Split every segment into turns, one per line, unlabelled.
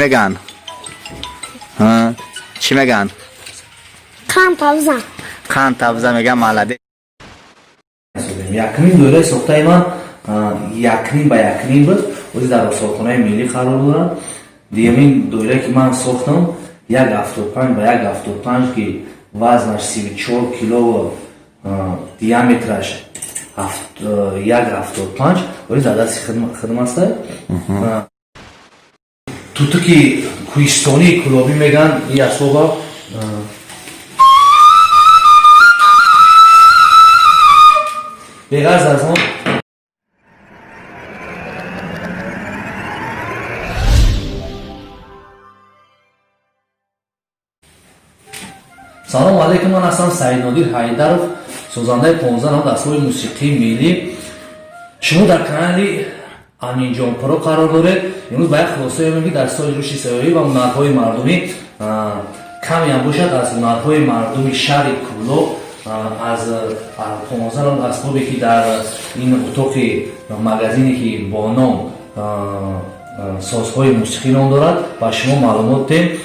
میگن؟ ها چی میگن؟
قند تفزه.
قند تفزه میگن مالده.
یکنیم دوره ساخته من یکنیم به یکنیم بود. اوزی در ساختمان‌های ملی قرار دارم. دیمین دوره که من ساختم 1.75 به 1.75 که وزنش 34 کیلو و دیامترش 1.75 اوزی در دست خدمت است. تو که کوهستانی کلابی میگن این اسباب بغرض از اون سلام علیکم، من هستم سعید نادر حیدرов، سازنده 15 نام دستگاه موسیقی ملی. شما در کانال امین جان پرو قرار دارید. امروز با یک خلاصه میگم که در سال رشد سیاسی و هنرهای مردمی کمی هم باشد از هنرهای مردمی شهر کلو از 15 نام اسبابی که در این اتاق مگزینی که با نام سازهای موسیقی نام دارد با شما معلومات دهیم.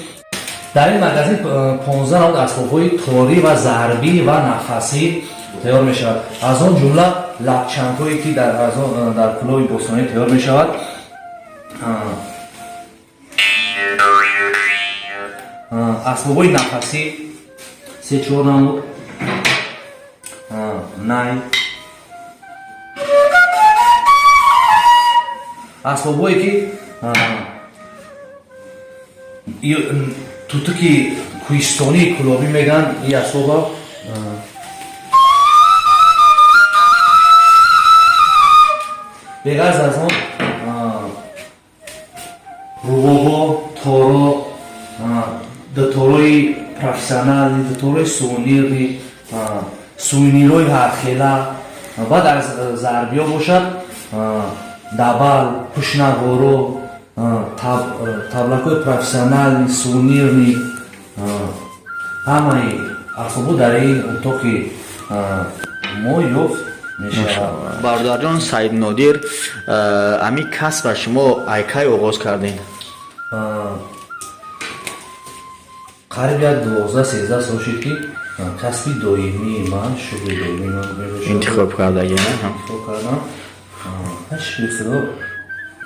در این مگزین 15 نام اسباب‌های تاری و ضربی و نفسی تیار می شود. از آن جمله لبچنگ‌هایی که در کلاه باستانی تیار می شود. اسباب‌های نفسی 3-4 نمود نای اسباب‌هایی که تو که کوهستانی کلابی میگن این اسباب بغرض از اون روبابا تارا دتارای پروفسیونال دتارای سونیروی هرخیله بعد از ضربی ها باشد دبل پشنگارو تبلکای پروفسیونال سونیرنی همه اسباب در این اتاق ما یافت میشود.
برادر جان سعید نادر امی کسب شما ایکی آغاز کردین؟
قریب یک 12-13 سال شد که کسبی دائمی من شغل دائمی من
انتخاب کرده اگه نه
انتخاب کردم. هیچ بسیار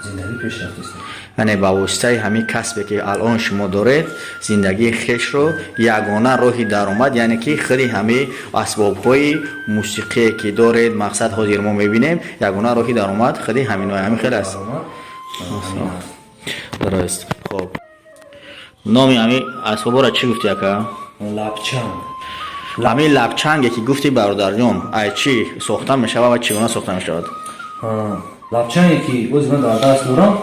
زندگی پیش رفته است.
یعنی با واسطه همین کسبی که الان شما دارید زندگی خویش رو یگانه راهی درآمد، یعنی که خیلی همه اسباب‌های موسیقی که دارید مقصد حاضر ما می‌بینیم یگانه راهی درآمد خیلی همین خیلی است. درست. خب نام همین اسباب را چی گفتی اکا؟
لبچنگ.
همین لبچنگی که گفتی برادر جان ای چی ساخته میشود و چگونه ساخته میشود؟
لبچنگی که من در دست دارم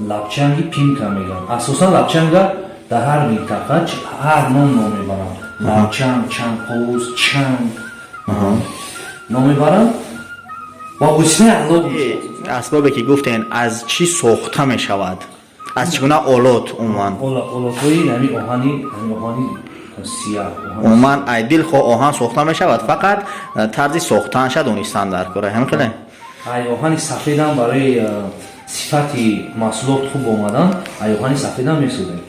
لبچنگی پینکا میگن. اساسا لبچنگ در هر منطقه هر نام میبرن. لبچنگ، چنگ‌قوز، چنگ نام میبرن. با وسیله علاقه
اسبابی که گفتین از چی ساخته میشود؟ از چگونه آلات عموما؟
آلات‌های یعنی آهنی سیاه.
عموما ایدیل خو آهن ساخته میشود، فقط طرز ساختنش دونستن در کاره همین خیلی.
آهن سفید هم برای صفت محصولات خوب آمدن آهن سفید هم میسازیم.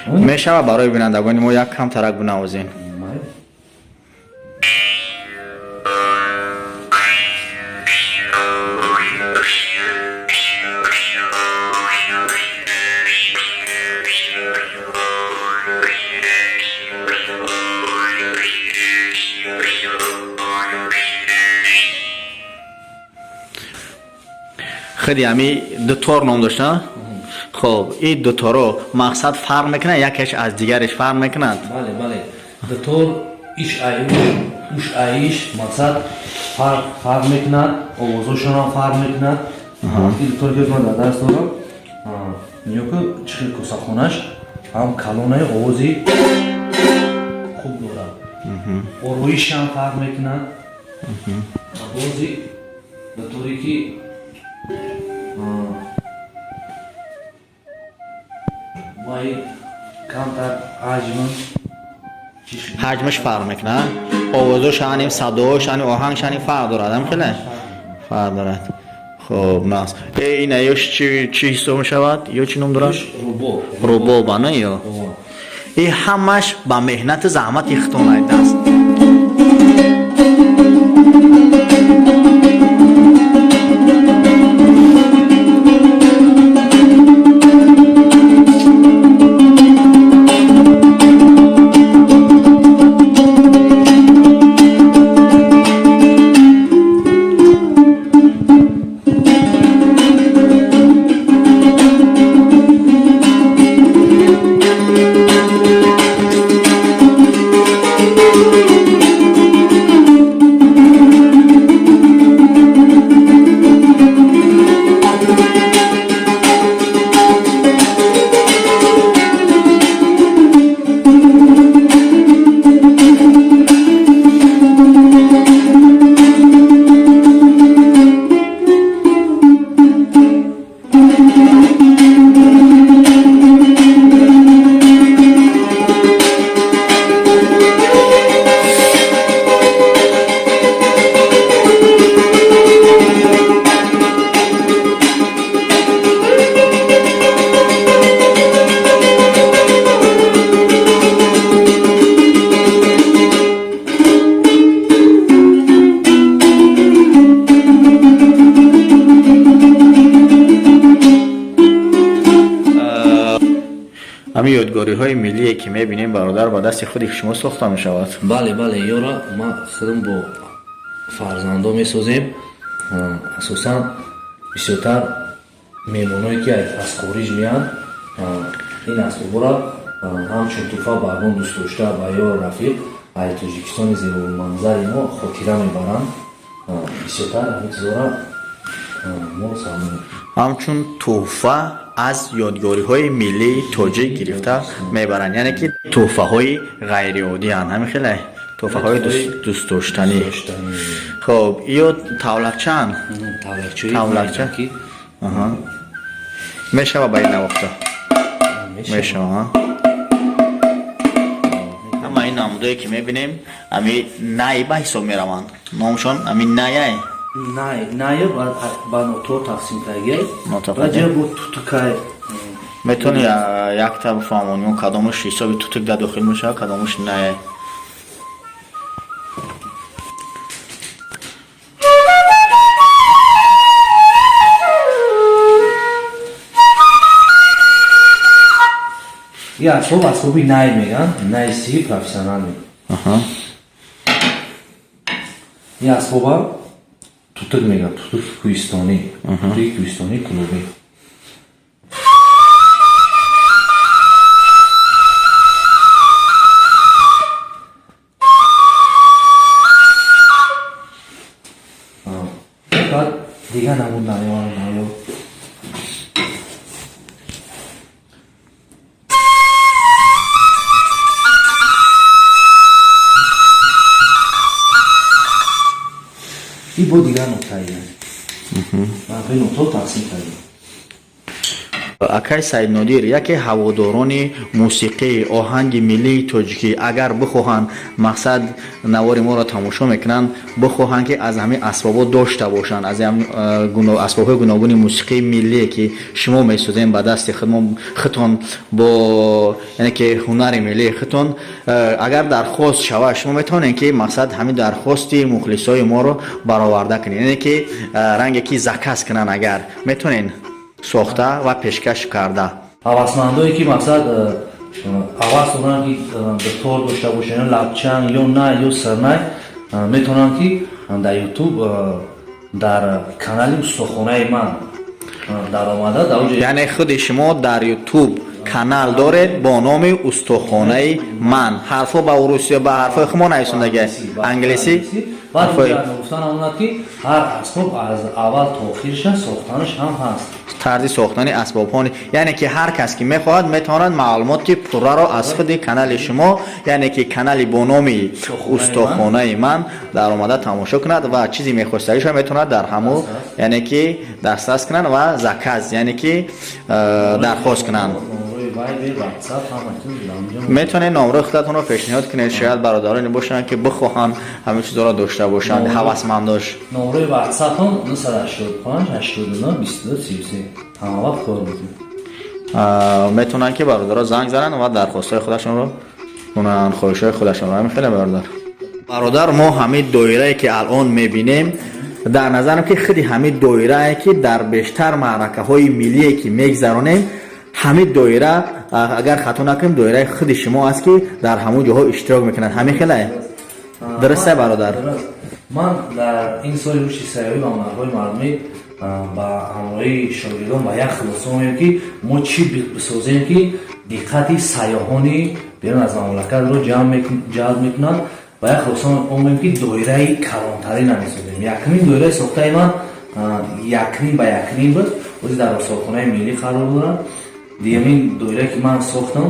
میشود برای بینندگان ما یک کم ترک بنوازیم. خیلی همی دو تار نام داشتن. خب این دو تا رو مقصد فرق میکنه یکیش از دیگرش فرق میکنه؟
بله دو تار ایش ایش مقصد فرق میکنه، آوازشون هم فرق میکنه. این دو تار که من در دست دارم میگه که چخیل کساخونش هم کلونه آوازی خوب داره، ارویش هم فرق میکنه. آوازی به طوری که وای کمتر
حجمش فرق میکنه، آوازش هم صداش هم آهنگش هم فرق دارد. هم خیلی فرق دارد. خب ناس این ایوش چی حساب میشود یا چی نام دارد روبو بانه یا این همش با مهنت زحمت یختون ایده است. همین یادگاری های ملی که میبینیم برادر با دست خودی شما ساخته می شود.
بله یورا ما خودم با فرزندان می سازیم. اساسا بسیارتر میمونایی که از خارج میان این اسباب را همچون توفا برگان دوست داشته و یا رفیق ای تاجیکستان زیبا منظر ما خاطره میبرند. بسیارتر همین چیزا ما سامون
همچون تحفه از یادگاری های ملی تاجیک گرفته میبرند، یعنی که تحفه های غیر عادی هستند. همین خیلی تحفه های دوست داشتنی. خب یا تولکچه تولکچه میشه و باید نوقتا میشه اما این نامدایی که میبینیم همین نای با حساب میروند. نامشون همین نایه
نایه با نوتو تقسیم کرده راجع با توتکای
میتونی یک تا بفهمونیم کدامش حسابی توتک در داخل میشه کدامش نایه.
یه اسبابی نای میگن، نای سی پروفیسیونال میگن. یه اسبابا توتک میگن، توتک کوهستانی، توتک کوهستانی کلوبی. بعد دیگه نمون نایو این با دیگر نقطه‌ای من به نقطه تقسیم کردیم.
اکای سید نادر یکی هواداران موسیقی آهنگ ملی تاجیکی اگر بخواهند مقصد نوار ما را تماشا میکنند بخواهند که از همه اسباب داشته باشند، از هم اسباب گوناگون موسیقی ملی که شما میسازین با دست خودتون با یعنی که هنر ملی خودتون اگر درخواست شود شما میتونین که مقصد همین درخواست مخلصای ما رو برآورده کنین، یعنی که رنگی که زکس کنن اگر میتونین ساخته و پیشکش کرده.
هوسمندایی که مقصد هوس دارن که دکتر داشته باشن لبچن یا نه یا سرنای میتونن که در یوتیوب در کانال استخوانه من در آمده
یعنی خود شما در یوتیوب کانال دارید با نام استخوانه من، حرفا با روسی با حرفای خما نویسندگی انگلیسی
بعد گفتن اومد که هر اسباب از اول تا آخرش ساختنش هم هست،
طرز ساختن اسباب ها، یعنی که هر کس که میخواهد میتواند معلومات پورا را از خود کانال شما یعنی که کانال با نام استخوانه من در آمده تماشا کند و چیزی میخواستگیش میتواند در همو یعنی که دسترس کنند و زکات یعنی که درخواست کنند.
вайбер ватсап ҳаматон диламҷон
метонед номраи худатон رو пешниҳод кинед шояд бародарони бошанд ки бихоҳанд ҳамин чизҳоро дошта бошанд ҳавасмандош.
номраи ватсапам 285 89 22 33 ҳама вақт кор мекунем.
метонанд ки бародаро занг зананд ва дархостҳои худашонро кунанд, хоҳишҳои худашонро. ҳамин хеле бародар мо ҳамин доирае ки алон мебинем дар назарам ки хиди ҳамин доирае ки дар бештар маъракаҳои миллие ки мегзаронем ҳамин доира агар хато накунем доираи хиди шумо аст ки дар ҳамон ҷоҳо иштирок мекунад. ҳамин хеле дурусте бародар?
ман дар ин соли рушди сайёҳӣ ва ҳунарҳои мардумӣ ба ҳамроҳи шогирдон ба як хулоса омадем ки мо чӣ бисозем ки диққати сайёҳони берун аз мамлакатро ҷалб мекунад. ба як хулоса омадем ки доираи калонтарина месозем. якнин доираи сохтаи ман якнин ба якнин буд, ози дар осорхонаи миллӣ қарор дорад. диgamин доирае ки ман сохтам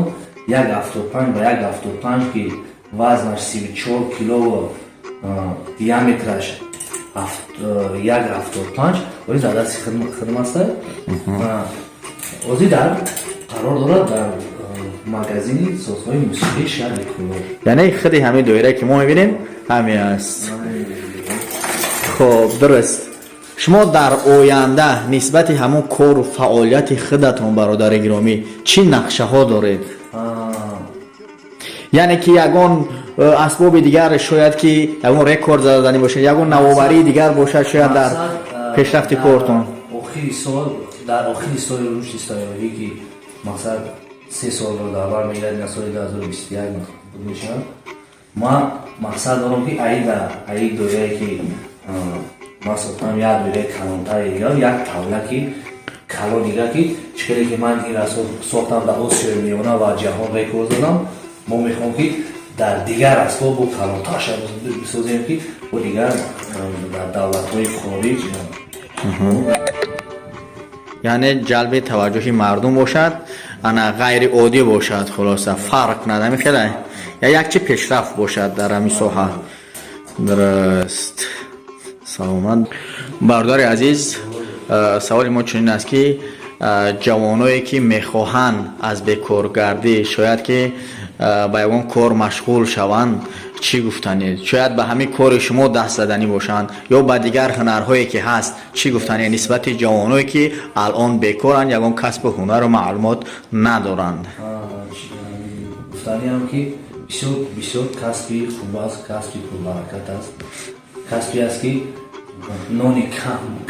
1.75 ба 1.75 ки вазнаш 34 кило диаметраш 1.75 ози дар дасти хидм аста. ози дар қарор дорад дар магазини созҳои мусиқии шаҳри Кӯлон.
яъне хиди ҳамин доирае ки мо мебинем ҳамин аст. хоб дуруст. шумо дар оянда нисбати ҳамон кору фаъолияти худатон бародари гиромӣ чӣ нақшаҳо доред? яъне ки ягон асбоби дигар шояд ки ягон рекорд заданӣ бошад, ягон навоварии дигар бошад шояд дар пешрафти кортон.
дар охири соли рушди сайёҳӣ ки мақсад 3 солро дар бар мегирад, ин соли 2021 мешавад. ман мақсад дорам ки аи доирае ки ман сохтам як доираи калонтаре ё як тавла ки калон дигар ки чикеле ки ман ин сохтам дар осиёи миёна ва ҷаҳон рекорд задам. мо мехоҳам ки дар дигар асбоб бо калонтарша бисозем ки бо дигар дар давлатҳои хориҷ
яъне ҷалби таваҷҷӯҳи мардум бошад, ана ғайриоддӣ бошад, хулоса фарқ кунад. ҳамин хеле якчи пешрафт бошад дар ҳамин соҳа. дуруст. саломат бародари азиз, саволи мо чунин аст ки ҷавоное ки мехоҳанд аз бекоргардӣ шояд ки ба ягон кор машғул шаванд чӣ гуфтанед? шояд ба ҳамин кори шумо даст заданӣ бошанд ё ба дигар ҳунарҳое ки ҳаст чӣ гуфтанед нисбати ҷавоное ки алон бекоранд, ягон касбу ҳунару маълумот надоранд?
гуфтаниам ки бисёр касби хуб аст, касби пурбаракат аст, касби аст ки нони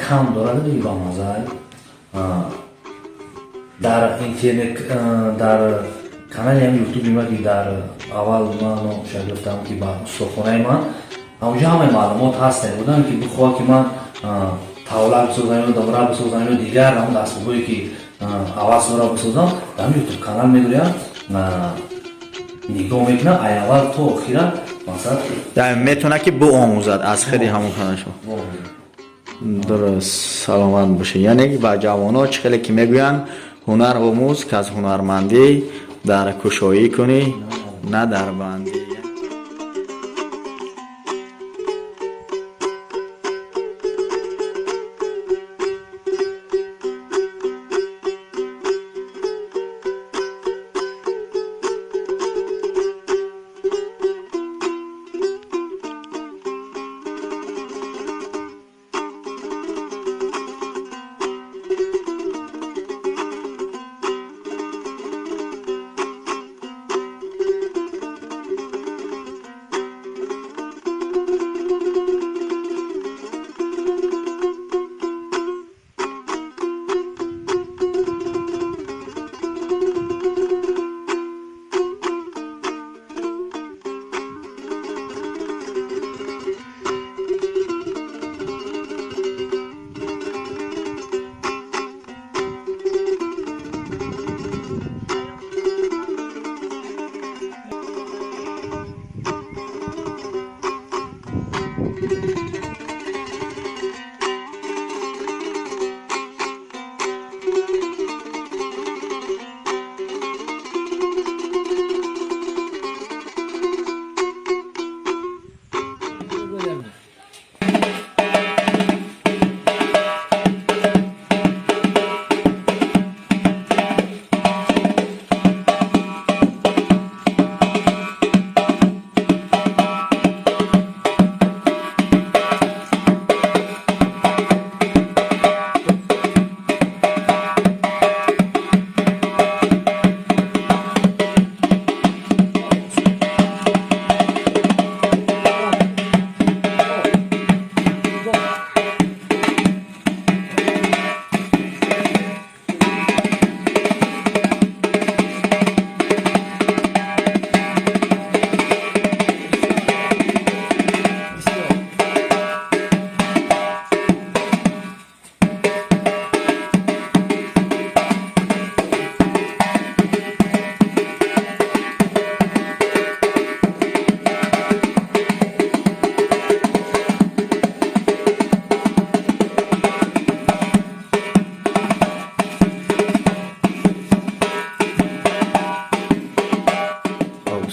кам дорад ба мазай. дар интернет дар канали ҳам ютуби ма ки дар аввал ман шагирдам ки ба устохонаи ман ҳамонҷо ҳамаи маълумот ҳастен. будам ки бихоҳам ки ман тавла бисозам ё домра бисозам ё дигар ҳамон дастгоҳое ки аваз дора бисозам дар ютуб канал медорям, нигоҳ мекунам ай аввал то охира мақсад
метавонад ки биомӯзад аз хиди ҳамон каналшо. дуруст. саломат бошед. яъне ба ҷавоно чӣ хеле ки мегӯянд ҳунар омӯз ки аз ҳунармандӣ дар кушоӣ кунӣ на дар бандӣ.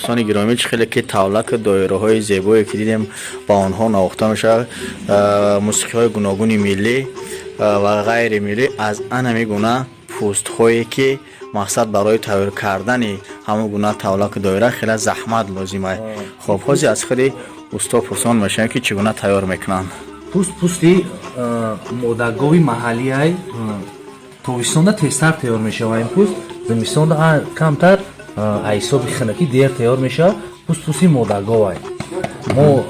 دوستان گرامی خیلی که تاولک دایره های زیبایی که دیدیم با آنها نواخته میشه موسیقی های گوناگون ملی و غیر ملی از انمی گونه پوست هایی که مقصد برای تغییر کردن همون گونه تاولک دایره خیلی زحمت لازمه. خب حاضر از خیلی استاد پرسان میشن که چگونه تیار میکنن.
پوستی مودگاوی محلی های تویستان تستر تیار میشه و این پوست زمستان کمتر ایساب خنکی دیر تیار میشه. پوستی مودگاوی ما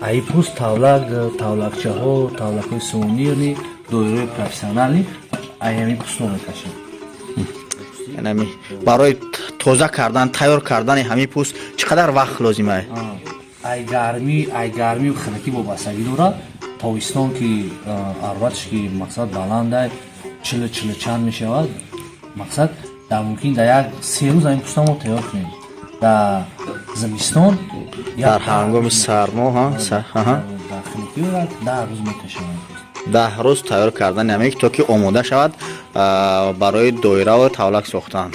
ای پوست تاولکچه ها تاولک سونی دایره پروفسیونالی ایمی پوست میکشیم.
یعنی برای تازه کردن تیار کردن همین پوست چقدر وقت لازمه؟
ای گرمی و خنکی وابستگی داره. تابستان که البته که مقصد بلنده 40 چند میشود. مقصد در ممکن در یک 3 روز این پوستا ما تیار کنیم. در زمستان
در هنگام سرما ها
در خنکی و 10 روز میکشیم.
10 روز تیار کردن همین تا که آماده شود برای دایره و تاولک ساختن.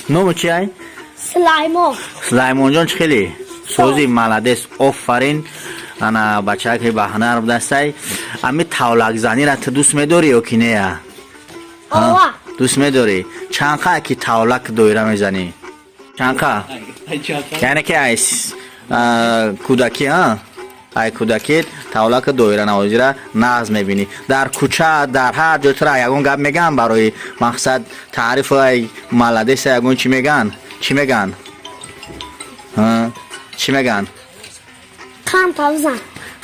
نام چی ای؟ سلیمان جان خیلی سوزی ملدس آفرین. انا بچه که به هنر دسته امی تاولک زنی را تو دوست میداری یا که نه؟ دوست میداری؟ چند خواهی که تاولک دایره میزنی؟ چند خواهی؟ یعنی که ایس کودکی ها؟ ای کودکی تاولک دایره نوازی را ناز میبینی در کوچه در هر جا یگون گپ میگن برای مقصد تعریف ای ملدس یگون چی میگن؟ چی میگن؟ چی میگن؟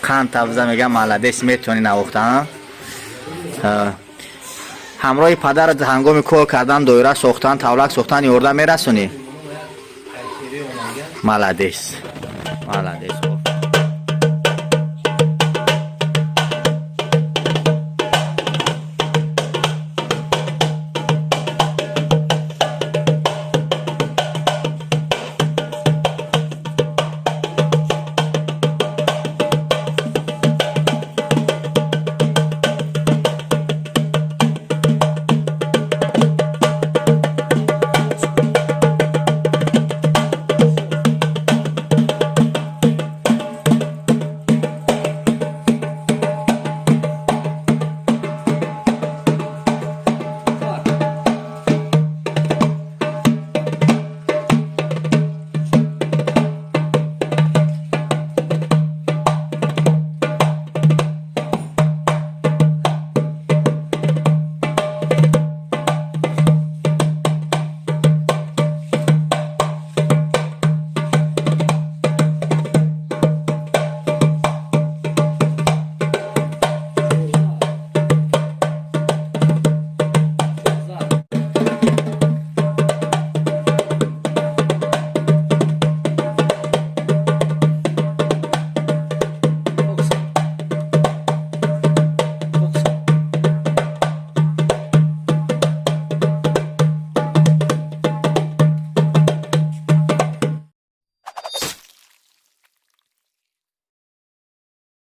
کان تفزه میگن ملدس میتونی نواخته. همراه پدر هنگام کار کردن دایره ساختن تاولک ساختن یورده میرسونی؟ ملدس